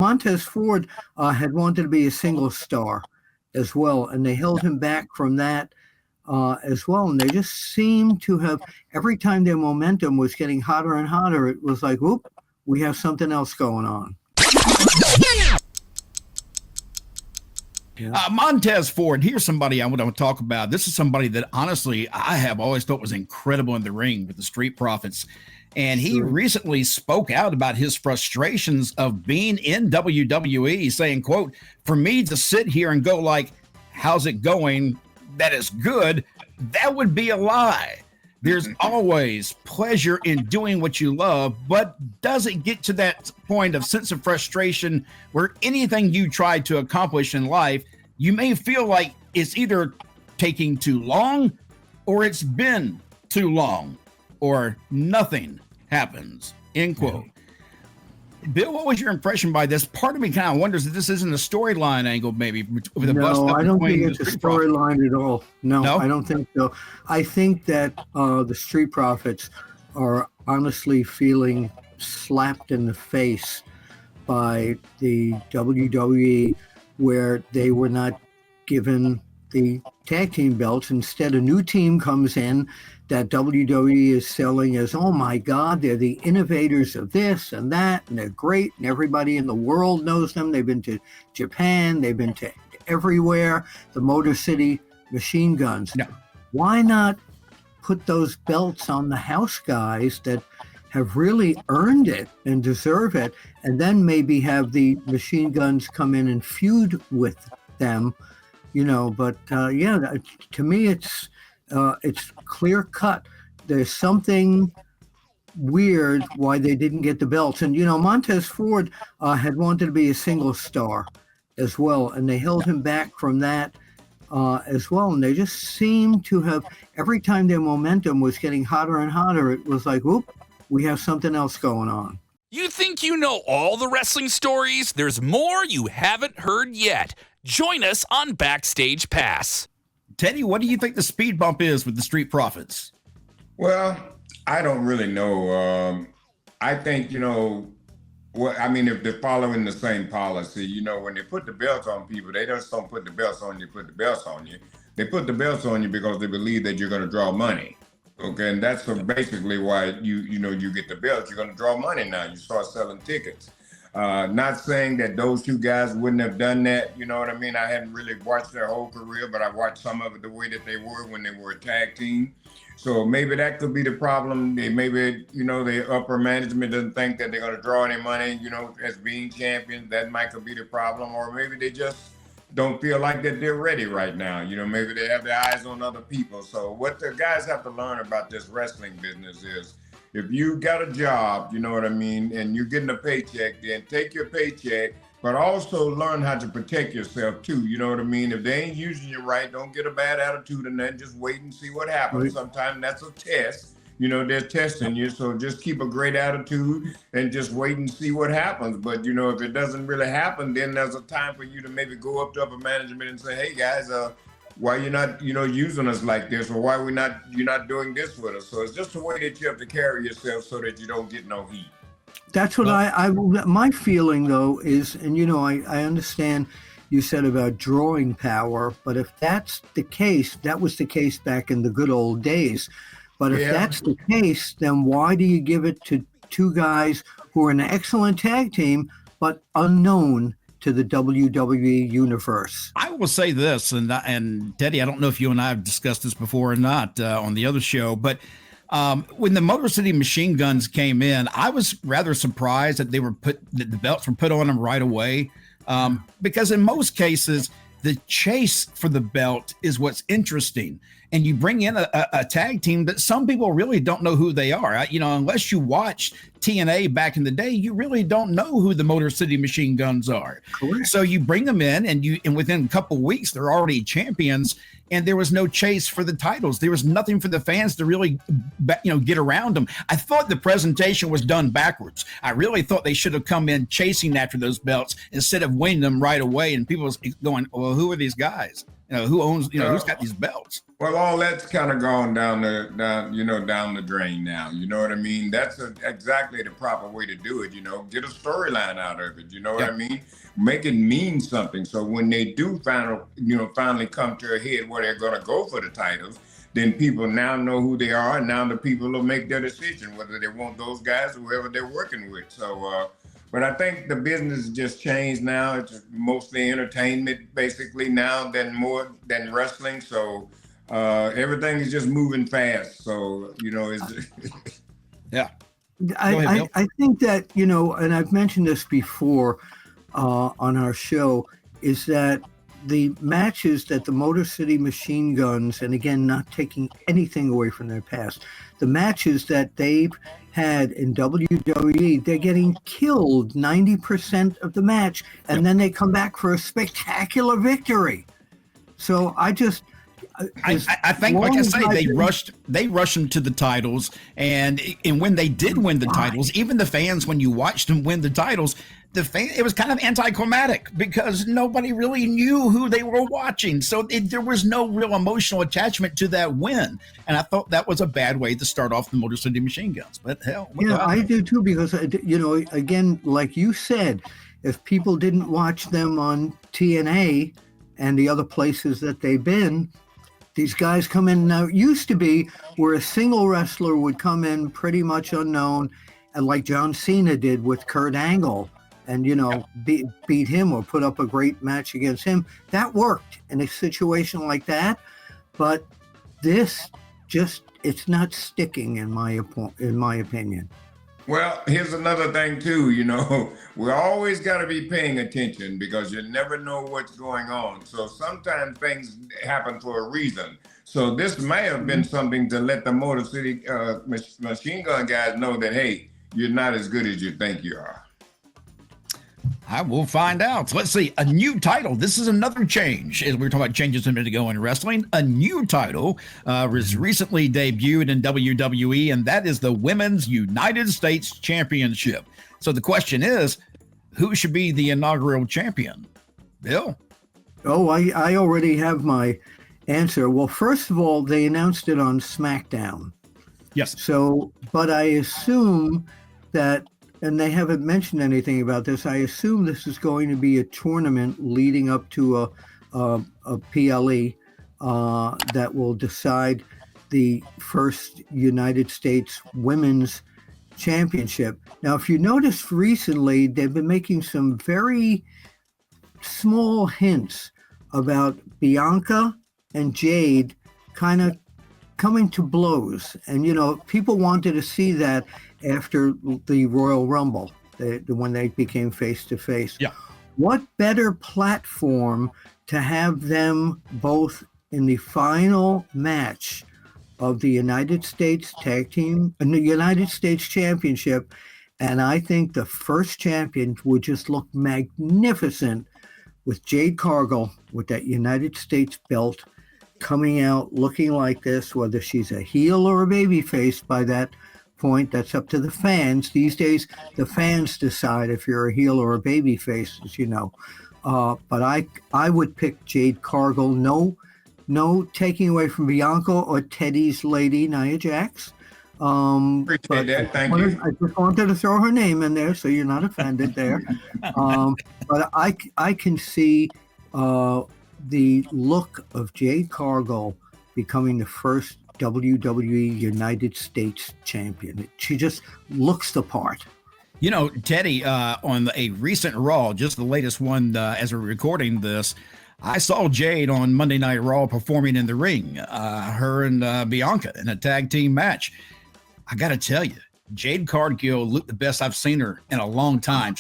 Montez Ford had wanted to be a single star as well, and they held him back from that as well. And they just seemed to have, every time their momentum was getting hotter and hotter, it was like, whoop, we have something else going on. Yeah. Montez Ford, here's somebody I want to talk about. This is somebody that honestly I have always thought was incredible in the ring with the Street Profits. And he recently spoke out about his frustrations of being in WWE, saying, quote, for me to sit here and go like, how's it going? That is good. That would be a lie. There's always pleasure in doing what you love, but does it get to that point of sense of frustration where anything you try to accomplish in life, you may feel like it's either taking too long or it's been too long or nothing happens, end quote. Bill, what was your impression by this? Part of me kind of wonders if this isn't a storyline angle, maybe. With no, I don't think it's a storyline at all. No, I don't think so. I think that the Street Profits are honestly feeling slapped in the face by the WWE, where they were not given the tag team belts. Instead, a new team comes in that WWE is selling as, oh my God, they're the innovators of this and that, and they're great, and everybody in the world knows them. They've been to Japan, they've been to everywhere, the Motor City Machine Guns. No. Why not put those belts on the house guys that have really earned it and deserve it, and then maybe have the Machine Guns come in and feud with them, you know? But yeah, to me, it's clear cut. There's something weird why they didn't get the belts. And, you know, Montez Ford had wanted to be a single star as well, and they held him back from that as well. And they just seemed to have, every time their momentum was getting hotter and hotter, it was like, whoop, we have something else going on. You think you know all the wrestling stories? There's more you haven't heard yet. Join us on Backstage Pass. Teddy, what do you think the speed bump is with the Street Profits? Well, I don't really know. I think, you know, if they're following the same policy, you know, when they put the belts on people, they just don't put the belts on you, put the belts on you. They put the belts on you because they believe that you're going to draw money. Okay, and that's basically why you get the belts. You're going to draw money now. You start selling tickets. Not saying that those two guys wouldn't have done that, you know what I mean? I hadn't really watched their whole career, but I watched some of it the way that they were when they were a tag team. So maybe that could be the problem. The upper management doesn't think that they're going to draw any money, you know, as being champions. That might could be the problem. Or maybe they just don't feel like that they're ready right now. You know, maybe they have their eyes on other people. So what the guys have to learn about this wrestling business is, if you got a job, you know what I mean, and you're getting a paycheck, then take your paycheck, but also learn how to protect yourself too. You know what I mean? If they ain't using you right, don't get a bad attitude and then just wait and see what happens. Right. Sometimes that's a test. You know, they're testing you, so just keep a great attitude and just wait and see what happens. But, you know, if it doesn't really happen, then there's a time for you to maybe go up to upper management and say, hey guys, why you're not, you know, using us like this, or why you're not doing this with us. So it's just a way that you have to carry yourself so that you don't get no heat. That's what my feeling though is, and you know, I understand you said about drawing power, but if that's the case, that was the case back in the good old days. But if that's the case, then why do you give it to two guys who are an excellent tag team, but unknown to the WWE universe? I will say this, and Teddy, I don't know if you and I have discussed this before or not on the other show, but when the Motor City Machine Guns came in, I was rather surprised that the belts were put on them right away, because in most cases, the chase for the belt is what's interesting. And you bring in a tag team that some people really don't know who they are. You know, unless you watch TNA back in the day, you really don't know who the Motor City Machine Guns are. Correct. So you bring them in, and within a couple of weeks, they're already champions. And there was no chase for the titles. There was nothing for the fans to really, get around them. I thought the presentation was done backwards. I really thought they should have come in chasing after those belts instead of winning them right away. And people was going, well, who are these guys? who owns, who's got these belts? Well, all that's kind of gone down the drain now. You know what I mean? That's exactly the proper way to do it. Get a storyline out of it. You know what I mean? Make it mean something. So when they do finally come to a head where they're going to go for the titles, then people now know who they are, and now the people will make their decision whether they want those guys or whoever they're working with. So, but I think the business just changed now. It's mostly entertainment, basically now, more than wrestling. So everything is just moving fast. So it's yeah. I think that and I've mentioned this before on our show, is that the matches that the Motor City Machine Guns, and again, not taking anything away from their past, the matches that they've had in WWE, they're getting killed 90% of the match, and then they come back for a spectacular victory. So I think, like I say, they rushed them to the titles, and when they did win the titles, even the fans, when you watched them win the titles, it was kind of anticlimactic because nobody really knew who they were watching. So there was no real emotional attachment to that win. And I thought that was a bad way to start off the Motor City Machine Guns. But hell, I do too, because, again, like you said, if people didn't watch them on TNA and the other places that they've been, these guys come in. Now, it used to be where a single wrestler would come in pretty much unknown, and like John Cena did with Kurt Angle, and beat him or put up a great match against him. That worked in a situation like that, but this it's not sticking in my opinion. Well, here's another thing too. We always got to be paying attention because you never know what's going on. So sometimes things happen for a reason. So this may have been something to let the Motor City Machine Gun guys know that, hey, you're not as good as you think you are. I will find out. So let's see. A new title. This is another change. As we were talking about changes a minute ago in wrestling, a new title was recently debuted in WWE, and that is the Women's United States Championship. So the question is, who should be the inaugural champion? Bill? Oh, I already have my answer. Well, first of all, they announced it on SmackDown. Yes. So, but I assume that, and they haven't mentioned anything about this, I assume this is going to be a tournament leading up to a PLE that will decide the first United States Women's Championship. Now, if you noticed recently, they've been making some very small hints about Bianca and Jade kind of coming to blows. And, people wanted to see that after the Royal Rumble, when they became face-to-face. Yeah. What better platform to have them both in the final match of the United States Tag Team and the United States Championship? And I think the first champion would just look magnificent with Jade Cargill with that United States belt coming out looking like this, whether she's a heel or a baby face by that point, that's up to the fans. These days, the fans decide if you're a heel or a baby face, as you know. But I would pick Jade Cargill. No taking away from Bianca or Teddy's lady, Nia Jax. Appreciate that. Thank you. I just wanted to throw her name in there so you're not offended there. But I can see the look of Jade Cargill becoming the first WWE United States champion. She just looks the part. Teddy, on a recent Raw, just the latest one as we're recording this, I saw Jade on Monday Night Raw performing in the ring, her and Bianca in a tag team match. I got to tell you, Jade Cargill looked the best I've seen her in a long time.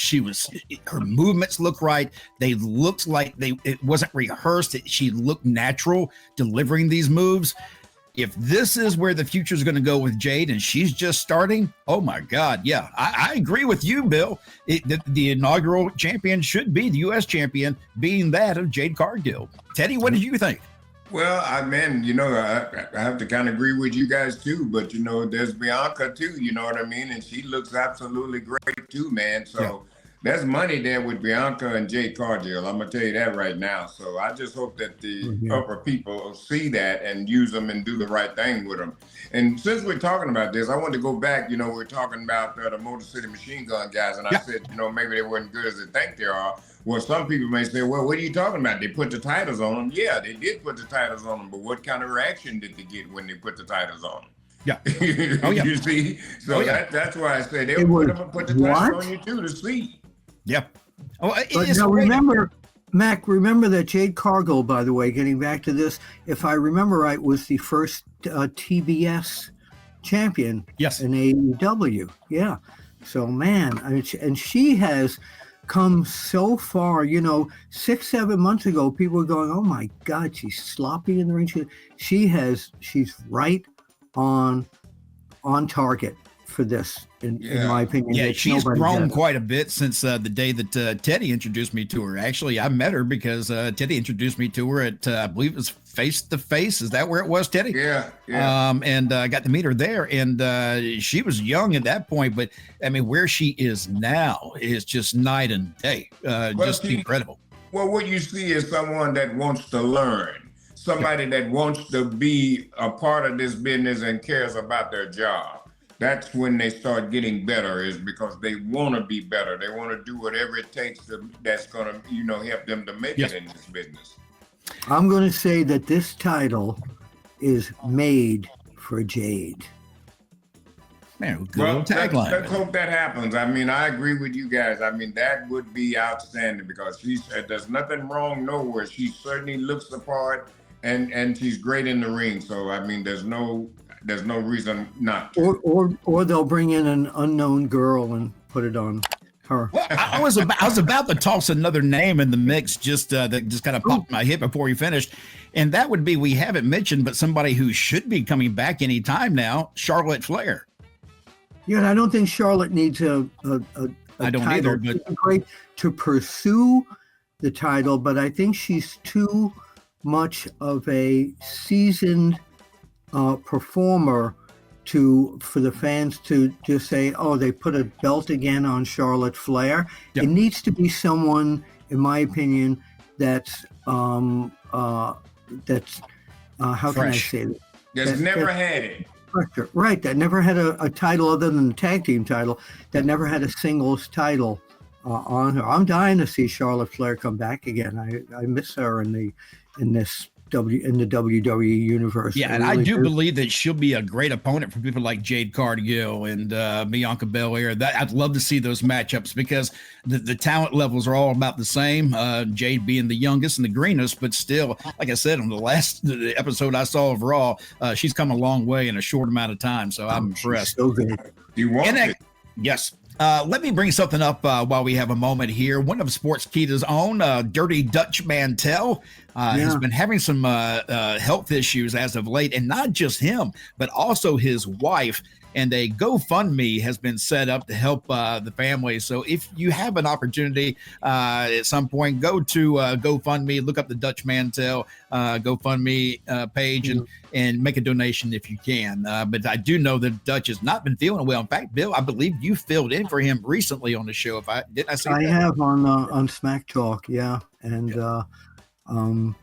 Her movements look right. They looked like it wasn't rehearsed. She looked natural delivering these moves. If this is where the future is going to go with Jade and she's just starting, oh my God. Yeah, I agree with you, Bill. The inaugural champion should be the U.S. champion, being that of Jade Cargill. Teddy, what did you think? Well, I have to kind of agree with you guys too, but there's Bianca too, you know what I mean? And she looks absolutely great too, man. So there's money there with Bianca and Jade Cargill. I'm gonna tell you that right now. So I just hope that the upper people see that and use them and do the right thing with them. And since we're talking about this, I want to go back. We're talking about the Motor City Machine Gun guys, and I said, maybe they weren't good as they think they are. Well, some people may say, well, what are you talking about? They put the titles on them. Yeah, they did put the titles on them, but what kind of reaction did they get when they put the titles on them? Yeah. Oh, yeah. You see? So that's why I say they would put the titles on you too to see. Yep. Oh, but now remember, Mac, remember that Jade Cargill, by the way, getting back to this, if I remember right, was the first TBS champion in AEW. Yeah. So, man, and she has come so far. 6-7 months ago, people were going, oh, my God, she's sloppy in the ring. She's right on target for this, in my opinion. Yeah, she's grown quite a bit since the day that Teddy introduced me to her. Actually, I met her because Teddy introduced me to her at, I believe it was Face to Face. Is that where it was, Teddy? Yeah. And I got to meet her there, and she was young at that point, but I mean, where she is now is just night and day. Just incredible. Well, what you see is someone that wants to learn, somebody that wants to be a part of this business and cares about their job. That's when they start getting better, is because they want to be better. They want to do whatever it takes that's going to, help them to make it in this business. I'm going to say that this title is made for Jade. Man, good tagline. Let's hope that happens. I mean, I agree with you guys. I mean, that would be outstanding because there's nothing wrong nowhere. She certainly looks the part and she's great in the ring. So, I mean, there's no reason not to. Or they'll bring in an unknown girl and put it on her. Well, I was about to toss another name in the mix, that just kind of popped my head before you finished, and that would be, we haven't mentioned, but somebody who should be coming back any time now, Charlotte Flair. Yeah, I don't think Charlotte needs a I don't title. either, but it's great to pursue the title, but I think she's too much of a seasoned performer for the fans to just say, oh, they put a belt again on Charlotte Flair. Yep. It needs to be someone, in my opinion, that's how fresh. Can I say that? That's never had it. Right, that never had a title other than the tag team title, that never had a singles title on her. I'm dying to see Charlotte Flair come back again. I miss her in the WWE universe. Yeah, and really I do believe that she'll be a great opponent for people like Jade Cargill and Bianca Belair. I'd love to see those matchups because the talent levels are all about the same. Jade being the youngest and the greenest, but still, like I said, on the episode I saw of Raw, she's come a long way in a short amount of time. So I'm impressed. So good. Do you want it? Yes. Let me bring something up while we have a moment here. One of Sportskeeda's own, Dirty Dutch Mantell, has been having some health issues as of late, and not just him, but also his wife. And a GoFundMe has been set up to help the family. So if you have an opportunity at some point, go to GoFundMe, look up the Dutch Mantell GoFundMe page and make a donation if you can. But I do know that Dutch has not been feeling well. In fact, Bill, I believe you filled in for him recently on the show. I have on Smack Talk, yeah. And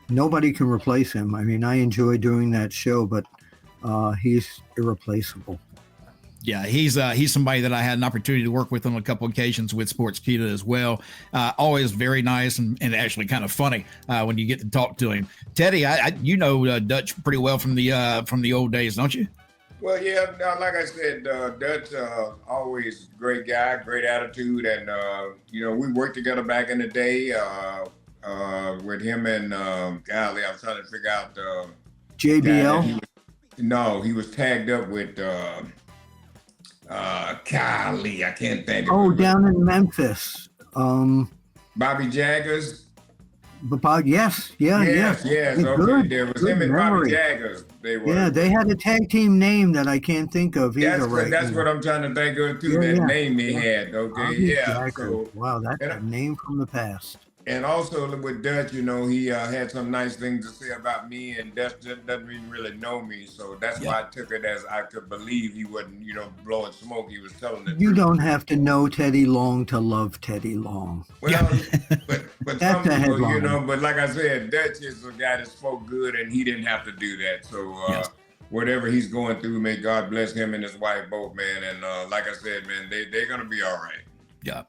nobody can replace him. I mean, I enjoy doing that show, but he's irreplaceable. Yeah, he's somebody that I had an opportunity to work with on a couple occasions with Sportskeeda as well. Always very nice and actually kind of funny when you get to talk to him. Teddy, you know Dutch pretty well from the old days, don't you? Well, yeah, like I said, Dutch always great guy, great attitude, and we worked together back in the day with him and golly, I was trying to figure out JBL. He was tagged up with. Golly, I can't think of it. Oh, down in Memphis. Bobby Jaggers. Yes. Okay, there was him and Bobby Jaggers. They were. Yeah, they had a tag team name that I can't think of either. That's what I'm trying to think of too. That name they had. Okay, Bobby Jaggers. Wow, that's a name from the past. And also with Dutch, you know, he had some nice things to say about me, and Dutch doesn't even really know me, so that's why I took it as I could believe he wasn't, you know, blowing smoke. He was telling the You truth. don't have to know Teddy Long to love Teddy Long. Well, but That's some a people, you headline. know, but like I said, Dutch is a guy that spoke good, and he didn't have to do that. So whatever he's going through, may God bless him and his wife both, man. And like I said, man, they're gonna be all right. Yeah.